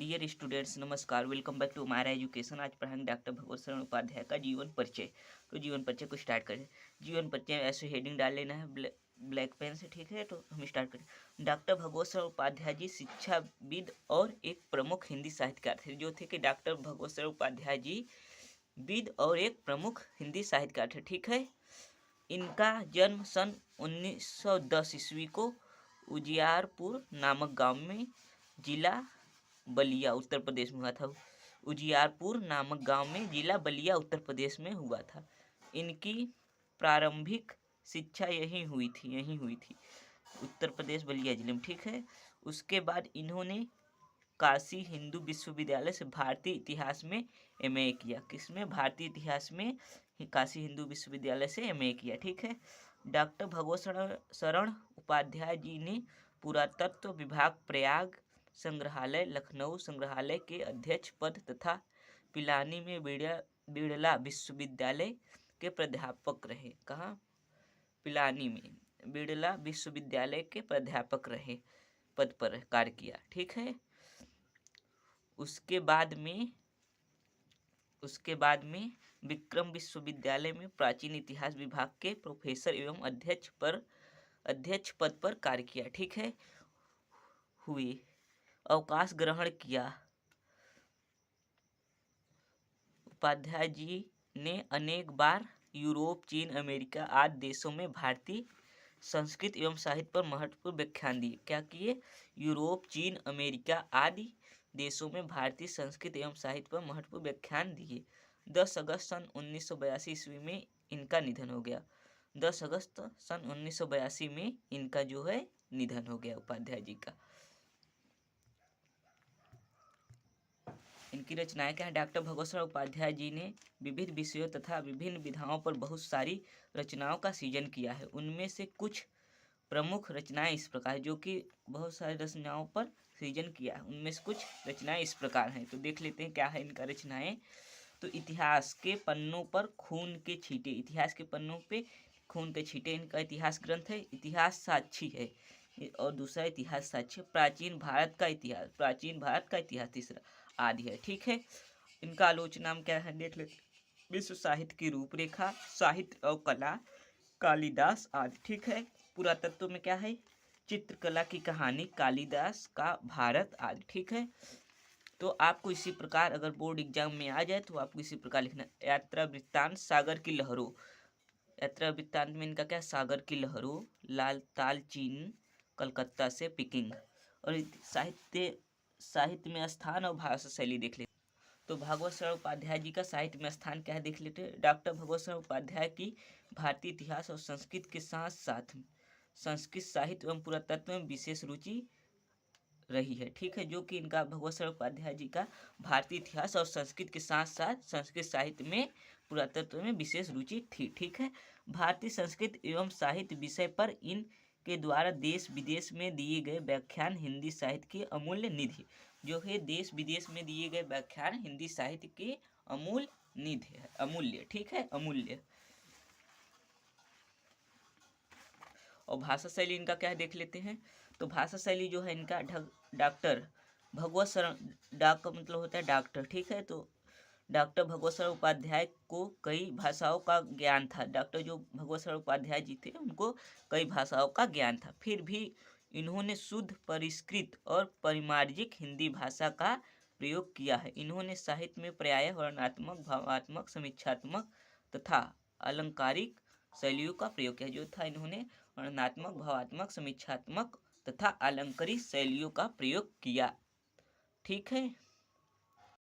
Dear students, नमस्कार। Welcome back to हमारा education. आज पढ़ाएंगे डॉक्टर भगवत शरण उपाध्याय का जीवन परिचय। तो जीवन परिचय को स्टार्ट करें। जीवन परिचय ऐसे हेडिंग डाल लेना है ब्लैक पेन से, ठीक है। तो हम स्टार्ट करें। डॉक्टर भगवत शरण उपाध्याय जी शिक्षाविद और एक प्रमुख हिंदी साहित्यकार थे। जो थे कि डॉक्टर भगवत शरण उपाध्याय जी विद और एक प्रमुख हिंदी साहित्यकार थे, ठीक है। इनका जन्म सन 1910 ईस्वी को उजियारपुर नामक गांव में, जिला बलिया उत्तर प्रदेश में हुआ था। उजियारपुर नामक गांव में, जिला बलिया उत्तर प्रदेश में हुआ था। इनकी प्रारंभिक शिक्षा यहीं हुई थी उत्तर प्रदेश बलिया जिले में, ठीक है। उसके बाद इन्होंने काशी हिंदू विश्वविद्यालय से भारतीय इतिहास में एमए किया। किसमें? भारतीय इतिहास में काशी हिंदू विश्वविद्यालय से एमए किया, ठीक है। डॉक्टर भगवत शरण उपाध्याय जी ने पुरातत्व विभाग, प्रयाग संग्रहालय, लखनऊ संग्रहालय के अध्यक्ष पद तथा पिलानी में बिड़ला विश्वविद्यालय के प्राध्यापक रहे। कहाँ? पिलानी में बिड़ला विश्वविद्यालय के प्राध्यापक रहे, पद पर कार्य किया, ठीक है। उसके बाद में विक्रम विश्वविद्यालय में प्राचीन इतिहास विभाग के प्रोफेसर एवं अध्यक्ष पद पर कार्य किया, ठीक है। हुए अवकाश ग्रहण किया। उपाध्याय जी ने अनेक बार यूरोप, चीन, अमेरिका आदि देशों में भारतीय संस्कृत एवं साहित्य पर महत्वपूर्ण व्याख्यान दिए। क्या किए? यूरोप, चीन, अमेरिका आदि देशों में भारतीय संस्कृत एवं साहित्य पर महत्वपूर्ण व्याख्यान दिए। 10 अगस्त सन 1982 ईस्वी में इनका निधन हो गया। 10 अगस्त सन 1982 में इनका जो है निधन हो गया, उपाध्याय जी का। इनकी रचनाएं क्या है? डॉक्टर भगवत शरण उपाध्याय जी ने विविध विषयों तथा विभिन्न विधाओं पर बहुत सारी रचनाओं का सृजन किया है। उनमें से कुछ प्रमुख रचनाएं इस प्रकार, जो कि बहुत सारी रचनाओं पर सृजन किया है। उनमें से कुछ रचनाएं इस प्रकार हैं, तो देख लेते हैं क्या है इनका रचनाएं। तो इतिहास के पन्नों पर खून के छींटे, इतिहास के पन्नों पे खून के छींटे इनका इतिहास ग्रंथ है। इतिहास साक्षी है, और दूसरा इतिहास साक्ष्य। प्राचीन भारत का इतिहास तीसरा आदि है, ठीक है। इनका आलोचना क्या है देख लेते। विश्व साहित्य की रूपरेखा, साहित्य और कला, कालिदास आदि, ठीक है। पुरातत्व में क्या है? चित्रकला की कहानी, कालिदास का भारत आदि, ठीक है। तो आपको इसी प्रकार अगर बोर्ड एग्जाम में आ जाए तो आपको इसी प्रकार लिखना। यात्रा वृत्तांत, सागर की लहरों। यात्रा वृत्तांत में इनका क्या? सागर की लहरों, लाल ताल चीन, कलकत्ता से पिकिंग। और साहित्य में स्थान और भाषा शैली देख लेते। तो भगवत शरण उपाध्याय जी का साहित्य में स्थान क्या है देख लेते हैं। डॉक्टर भगवत शरण उपाध्याय की भारतीय इतिहास और संस्कृत के साथ साथ संस्कृत साहित्य एवं पुरातत्व में विशेष रुचि रही है, ठीक है। जो कि इनका भगवत शरण उपाध्याय जी का भारतीय इतिहास और संस्कृत के साथ साथ संस्कृत साहित्य में, पुरातत्व में विशेष रुचि थी, ठीक है। भारतीय संस्कृत एवं साहित्य विषय पर इन के द्वारा देश विदेश में दिए गए व्याख्यान हिंदी साहित्य की अमूल्य निधि। जो है देश विदेश में दिए गए व्याख्यान हिंदी साहित्य की अमूल्य निधि है, अमूल्य, ठीक है, अमूल्य। और भाषा शैली इनका क्या है देख लेते हैं। तो भाषा शैली जो है इनका डॉक्टर भगवत शरण, डाक का मतलब होता है डॉक्टर, ठीक है। तो डॉक्टर भगवत शरण उपाध्याय को कई भाषाओं का ज्ञान था। डॉक्टर जो भगवत शरण उपाध्याय जी थे उनको कई भाषाओं का ज्ञान था। फिर भी इन्होंने शुद्ध, परिष्कृत और परिमार्जित हिंदी भाषा का प्रयोग किया है। इन्होंने साहित्य में प्रायः वर्णनात्मक, भावात्मक, समीक्षात्मक तथा अलंकारिक शैलियों का प्रयोग किया। जो था इन्होंने वर्णनात्मक, भावात्मक, समीक्षात्मक तथा अलंकारिक शैलियों का प्रयोग किया, ठीक है।